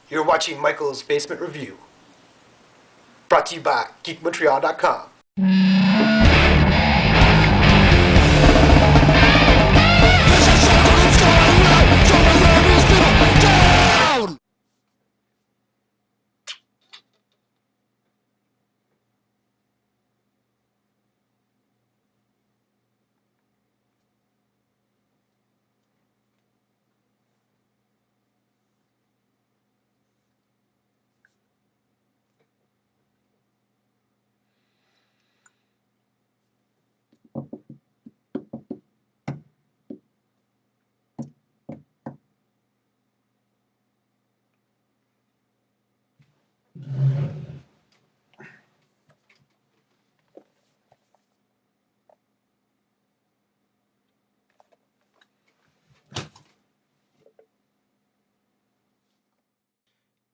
You're watching Michael's Basement Review, brought to you by GeekMontreal.com.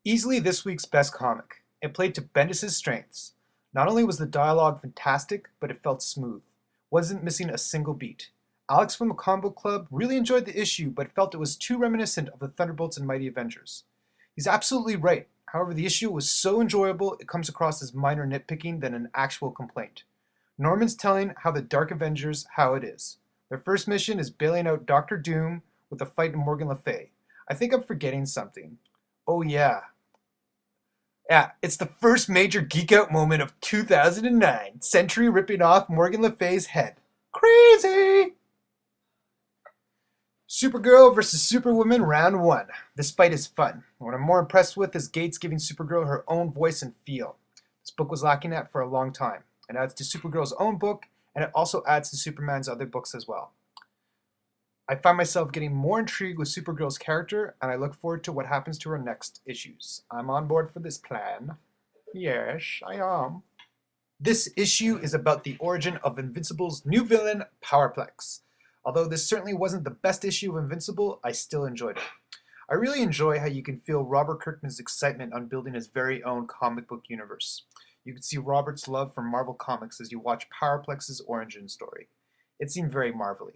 Easily this week's best comic. It played to Bendis' strengths. Not only was the dialogue fantastic, but it felt smooth. Wasn't missing a single beat. Alex from the Comic Book Club really enjoyed the issue, but felt it was too reminiscent of the Thunderbolts and Mighty Avengers. He's absolutely right. However, the issue was so enjoyable it comes across as minor nitpicking than an actual complaint. Norman's telling how the Dark Avengers how it is. Their first mission is bailing out Doctor Doom with a fight in Morgan Le Fay. I think I'm forgetting something. Oh yeah. Yeah, it's the first major geek out moment of 2009. Sentry ripping off Morgan Le Fay's head. Crazy! Supergirl versus Superwoman round 1. This fight is fun. What I'm more impressed with is Gates giving Supergirl her own voice and feel. This book was lacking that for a long time. It adds to Supergirl's own book, and it also adds to Superman's other books as well. I find myself getting more intrigued with Supergirl's character, and I look forward to what happens to her next issues. I'm on board for this plan. Yes, I am. This issue is about the origin of Invincible's new villain, Powerplex. Although this certainly wasn't the best issue of Invincible, I still enjoyed it. I really enjoy how you can feel Robert Kirkman's excitement on building his very own comic book universe. You can see Robert's love for Marvel Comics as you watch Powerplex's origin story. It seemed very marvelly.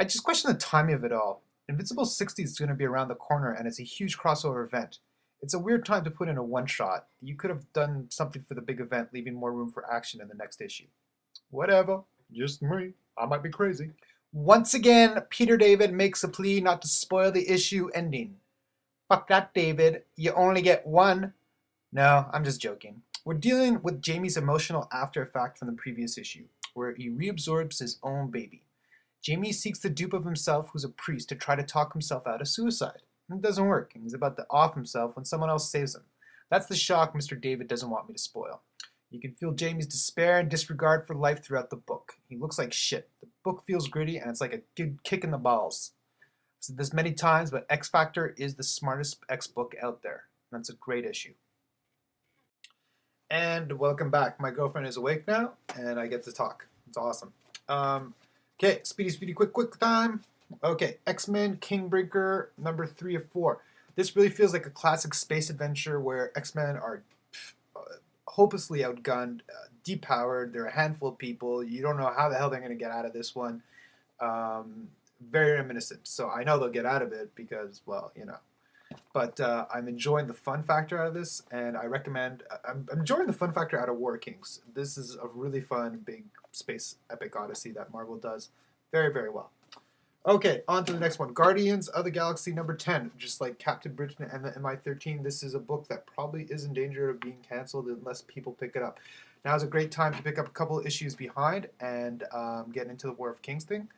I just question the timing of it all. Invincible 60 is going to be around the corner and it's a huge crossover event. It's a weird time to put in a one-shot. You could have done something for the big event, leaving more room for action in the next issue. Whatever. Just me. I might be crazy. Once again, Peter David makes a plea not to spoil the issue ending. Fuck that, David. You only get one. No, I'm just joking. We're dealing with Jamie's emotional after effect from the previous issue, where he reabsorbs his own baby. Jamie seeks the dupe of himself, who's a priest, to try to talk himself out of suicide. And it doesn't work, and he's about to off himself when someone else saves him. That's the shock Mr. David doesn't want me to spoil. You can feel Jamie's despair and disregard for life throughout the book. He looks like shit. The book feels gritty, and it's like a good kick in the balls. I've said this many times, but X Factor is the smartest X book out there. And that's a great issue. And welcome back. My girlfriend is awake now, and I get to talk. It's awesome. Okay, speedy, quick time. Okay, X-Men Kingmaker number 3 of 4. This really feels like a classic space adventure where X-Men are hopelessly outgunned, depowered. They're a handful of people. You don't know how the hell they're going to get out of this one. Very reminiscent. So I know they'll get out of it because, well, you know. But I'm enjoying the fun factor out of this, and I recommend... I'm enjoying the fun factor out of War Kings. This is a really fun, big space epic odyssey that Marvel does very, very well. Okay, on to the next one. Guardians of the Galaxy number 10. Just like Captain Britain and the MI-13, this is a book that probably is in danger of being canceled unless people pick it up. Now is a great time to pick up a couple of issues behind and get into the War of Kings thing.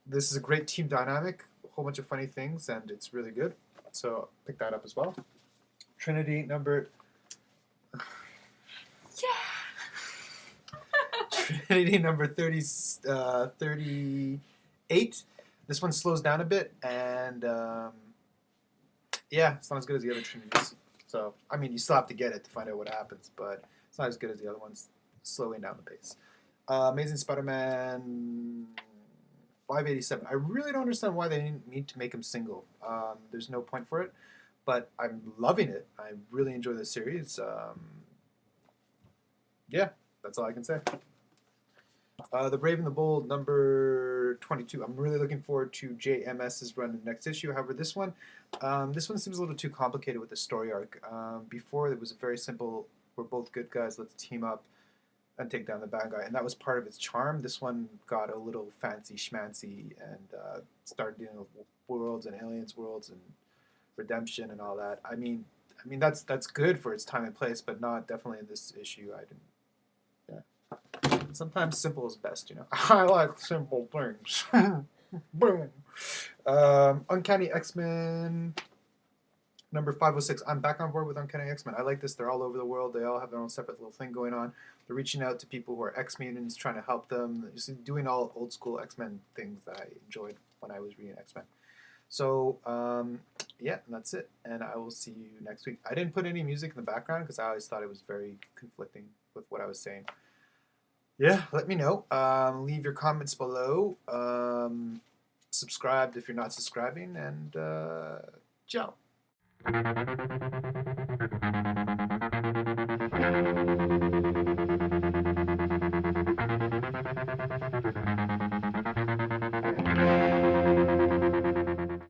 This is a great team dynamic, a whole bunch of funny things, and it's really good. So pick that up as well. Trinity number... Trinity number 38. This one slows down a bit, and yeah, it's not as good as the other Trinities. So, I mean, you still have to get it to find out what happens, but it's not as good as the other ones, slowing down the pace. Amazing Spider-Man 587. I really don't understand why they didn't need to make him single. There's no point for it, but I'm loving it. I really enjoy this series. Yeah, that's all I can say. The Brave and the Bold, number 22. I'm really looking forward to JMS's run in the next issue. However, this one seems a little too complicated with the story arc. Before, it was a very simple, we're both good guys, let's team up and take down the bad guy. And that was part of its charm. This one got a little fancy schmancy and started dealing with worlds and aliens worlds and redemption and all that. That's good for its time and place, but not definitely in this issue. I didn't. Yeah. Sometimes simple is best, you know. I like simple things. Boom. Uncanny X-Men number 506. I'm back on board with Uncanny X-Men. I like this. They're all over the world. They all have their own separate little thing going on. They're reaching out to people who are X-Mutants, trying to help them. Just doing all old school X-Men things that I enjoyed when I was reading X-Men. So, yeah, that's it. And I will see you next week. I didn't put any music in the background because I always thought it was very conflicting with what I was saying. Yeah, let me know. Leave your comments below. Subscribe if you're not subscribing. And ciao.